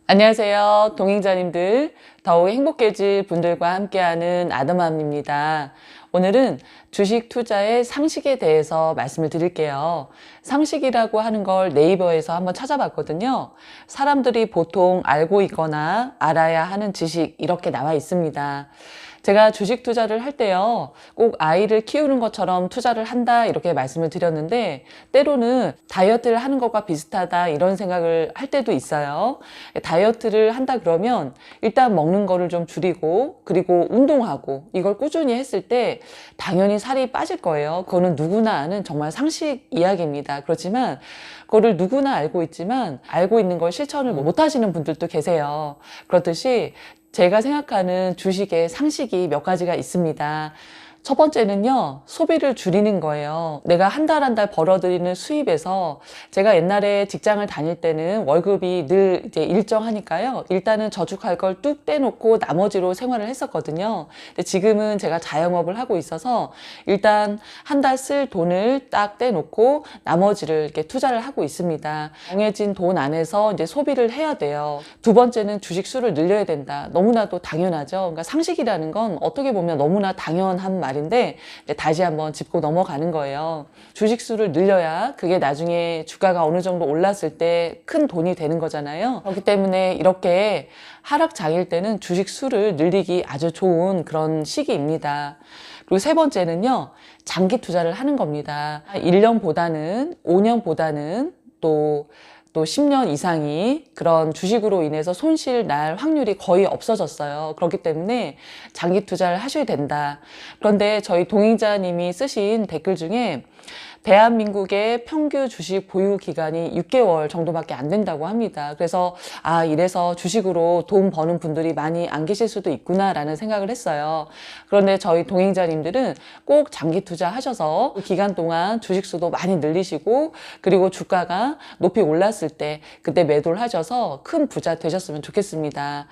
안녕하세요. 동행자님들, 더욱 행복해질 분들과 함께하는 아담맘입니다. 오늘은 주식 투자의 상식에 대해서 말씀을 드릴게요. 상식이라고 하는 걸 네이버에서 한번 찾아봤거든요. 사람들이 보통 알고 있거나 알아야 하는 지식 이렇게 나와 있습니다. 제가 주식 투자를 할 때요, 꼭 아이를 키우는 것처럼 투자를 한다 이렇게 말씀을 드렸는데 때로는 다이어트를 하는 것과 비슷하다 이런 생각을 할 때도 있어요. 다이어트를 한다 그러면 일단 먹는 거를 좀 줄이고 그리고 운동하고 이걸 꾸준히 했을 때 당연히 살이 빠질 거예요. 그거는 누구나 아는 정말 상식 이야기입니다. 그렇지만 그거를 누구나 알고 있지만 알고 있는 걸 실천을 못 하시는 분들도 계세요. 그렇듯이 제가 생각하는 주식의 상식이 몇 가지가 있습니다. 첫 번째는요, 소비를 줄이는 거예요. 내가 한 달 벌어들이는 수입에서 제가 옛날에 직장을 다닐 때는 월급이 늘 이제 일정하니까요. 일단은 저축할 걸 뚝 떼놓고 나머지로 생활을 했었거든요. 근데 지금은 제가 자영업을 하고 있어서 일단 한 달 쓸 돈을 딱 떼놓고 나머지를 이렇게 투자를 하고 있습니다. 정해진 돈 안에서 이제 소비를 해야 돼요. 두 번째는 주식 수를 늘려야 된다. 너무나도 당연하죠. 그러니까 상식이라는 건 어떻게 보면 너무나 당연한 말인데 다시 한번 짚고 넘어가는 거예요. 주식 수를 늘려야 그게 나중에 주가가 어느 정도 올랐을 때 큰 돈이 되는 거잖아요. 그렇기 때문에 이렇게 하락장일 때는 주식 수를 늘리기 아주 좋은 그런 시기입니다. 그리고 세 번째는요, 장기 투자를 하는 겁니다. 1년보다는 5년보다는 또 10년 이상이 그런 주식으로 인해서 손실 날 확률이 거의 없어졌어요. 그렇기 때문에 장기 투자를 하셔야 된다. 그런데 저희 동행자님이 쓰신 댓글 중에 대한민국의 평균 주식 보유 기간이 6개월 정도밖에 안 된다고 합니다. 그래서 이래서 주식으로 돈 버는 분들이 많이 안 계실 수도 있구나라는 생각을 했어요. 그런데 저희 동행자님들은 꼭 장기 투자하셔서 그 기간 동안 주식 수도 많이 늘리시고 그리고 주가가 높이 올랐을 때 그때 매도를 하셔서 큰 부자 되셨으면 좋겠습니다.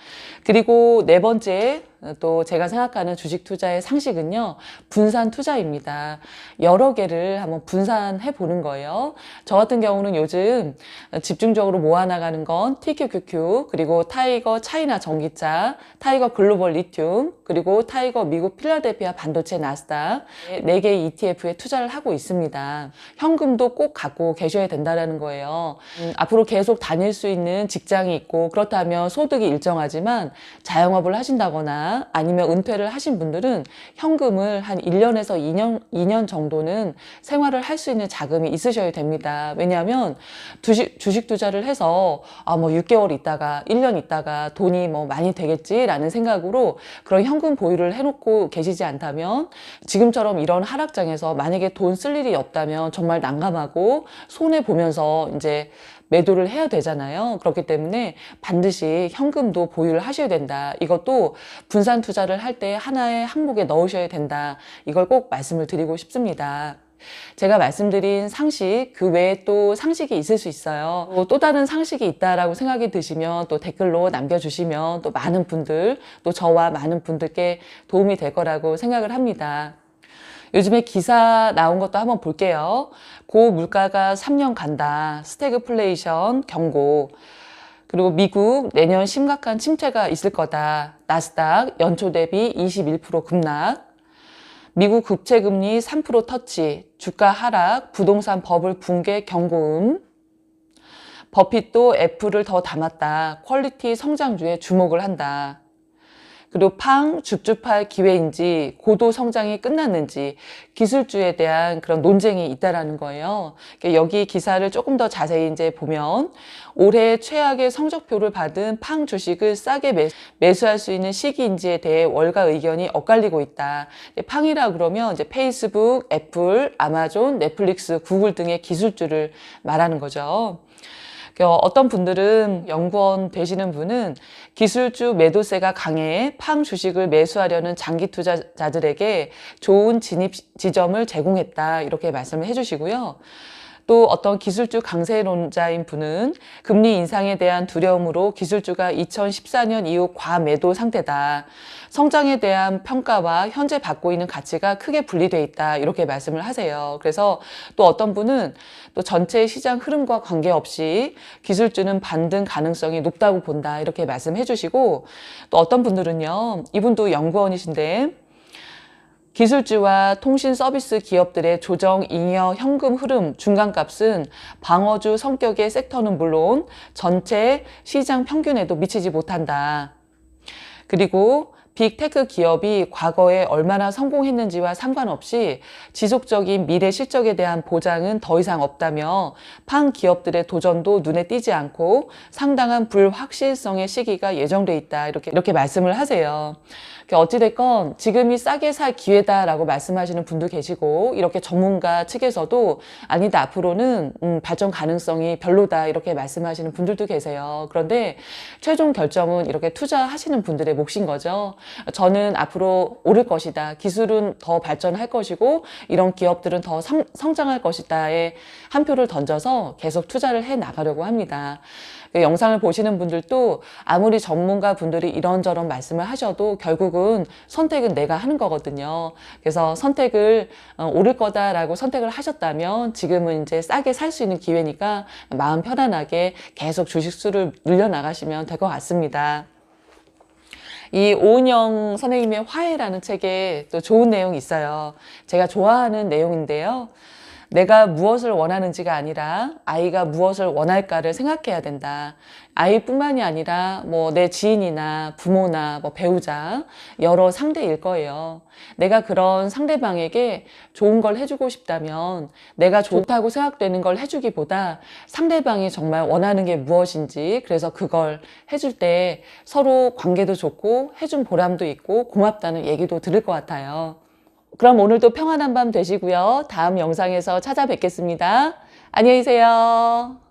그리고 네 번째 또 제가 생각하는 주식 투자의 상식은요, 분산 투자입니다. 여러 개를 한번 분산해 보는 거예요. 저 같은 경우는 요즘 집중적으로 모아나가는 건 TQQQ, 그리고 타이거 차이나 전기차, 타이거 글로벌 리튬, 그리고 타이거 미국 필라델피아 반도체 나스닥 4개의 ETF에 투자를 하고 있습니다. 현금도 꼭 갖고 계셔야 된다는 거예요. 앞으로 계속 다닐 수 있는 직장이 있고 그렇다면 소득이 일정하지만 자영업을 하신다거나 아니면 은퇴를 하신 분들은 현금을 한 1년에서 2년 정도는 생활을 할 수 있는 자금이 있으셔야 됩니다. 왜냐하면 주식 투자를 해서 6개월 있다가 1년 있다가 돈이 많이 되겠지라는 생각으로 그런 현금 보유를 해놓고 계시지 않다면 지금처럼 이런 하락장에서 만약에 돈 쓸 일이 없다면 정말 난감하고 손해보면서 이제 매도를 해야 되잖아요. 그렇기 때문에 반드시 현금도 보유를 하셔야 된다. 이것도 분산 투자를 할 때 하나의 항목에 넣으셔야 된다. 이걸 꼭 말씀을 드리고 싶습니다. 제가 말씀드린 상식 그 외에 또 상식이 있을 수 있어요. 또 다른 상식이 있다라고 생각이 드시면 또 댓글로 남겨주시면 또 많은 분들 또 저와 많은 분들께 도움이 될 거라고 생각을 합니다. 요즘에 기사 나온 것도 한번 볼게요. 고물가가 3년 간다. 스태그플레이션 경고. 그리고 미국 내년 심각한 침체가 있을 거다. 나스닥 연초 대비 21% 급락. 미국 국채금리 3% 터치. 주가 하락. 부동산 버블 붕괴 경고음. 버핏도 애플을 더 닮았다. 퀄리티 성장주에 주목을 한다. 그리고 줍줍할 기회인지 고도 성장이 끝났는지 기술주에 대한 그런 논쟁이 있다라는 거예요. 여기 기사를 조금 더 자세히 이제 보면 올해 최악의 성적표를 받은 팡 주식을 싸게 매수할 수 있는 시기인지에 대해 월가 의견이 엇갈리고 있다. 팡이라 그러면 이제 페이스북, 애플, 아마존, 넷플릭스, 구글 등의 기술주를 말하는 거죠. 어떤 분들은 연구원 되시는 분은 기술주 매도세가 강해 팡 주식을 매수하려는 장기 투자자들에게 좋은 진입 지점을 제공했다 이렇게 말씀을 해주시고요. 또 어떤 기술주 강세론자인 분은 금리 인상에 대한 두려움으로 기술주가 2014년 이후 과매도 상태다. 성장에 대한 평가와 현재 받고 있는 가치가 크게 분리돼 있다. 이렇게 말씀을 하세요. 그래서 또 어떤 분은 또 전체 시장 흐름과 관계없이 기술주는 반등 가능성이 높다고 본다. 이렇게 말씀해 주시고, 또 어떤 분들은요, 이분도 연구원이신데 기술주와 통신 서비스 기업들의 조정 잉여 현금 흐름 중간값은 방어주 성격의 섹터는 물론 전체 시장 평균에도 미치지 못한다. 그리고 빅테크 기업이 과거에 얼마나 성공했는지와 상관없이 지속적인 미래 실적에 대한 보장은 더 이상 없다며 판 기업들의 도전도 눈에 띄지 않고 상당한 불확실성의 시기가 예정돼 있다. 이렇게 말씀을 하세요. 어찌됐건 지금이 싸게 살 기회다라고 말씀하시는 분도 계시고, 이렇게 전문가 측에서도 아니다, 앞으로는 발전 가능성이 별로다, 이렇게 말씀하시는 분들도 계세요. 그런데 최종 결정은 이렇게 투자하시는 분들의 몫인 거죠. 저는 앞으로 오를 것이다, 기술은 더 발전할 것이고 이런 기업들은 더 성장할 것이다에 한 표를 던져서 계속 투자를 해 나가려고 합니다. 영상을 보시는 분들도 아무리 전문가 분들이 이런저런 말씀을 하셔도 결국은 선택은 내가 하는 거거든요. 그래서 선택을 오를 거다라고 선택을 하셨다면 지금은 이제 싸게 살 수 있는 기회니까 마음 편안하게 계속 주식 수를 늘려나가시면 될 것 같습니다. 이 오은영 선생님의 화해라는 책에 또 좋은 내용이 있어요. 제가 좋아하는 내용인데요. 내가 무엇을 원하는지가 아니라 아이가 무엇을 원할까를 생각해야 된다. 아이뿐만이 아니라 내 지인이나 부모나 배우자, 여러 상대일 거예요. 내가 그런 상대방에게 좋은 걸 해주고 싶다면 내가 좋다고 생각되는 걸 해주기보다 상대방이 정말 원하는 게 무엇인지, 그래서 그걸 해줄 때 서로 관계도 좋고 해준 보람도 있고 고맙다는 얘기도 들을 것 같아요. 그럼 오늘도 평안한 밤 되시고요. 다음 영상에서 찾아뵙겠습니다. 안녕히 계세요.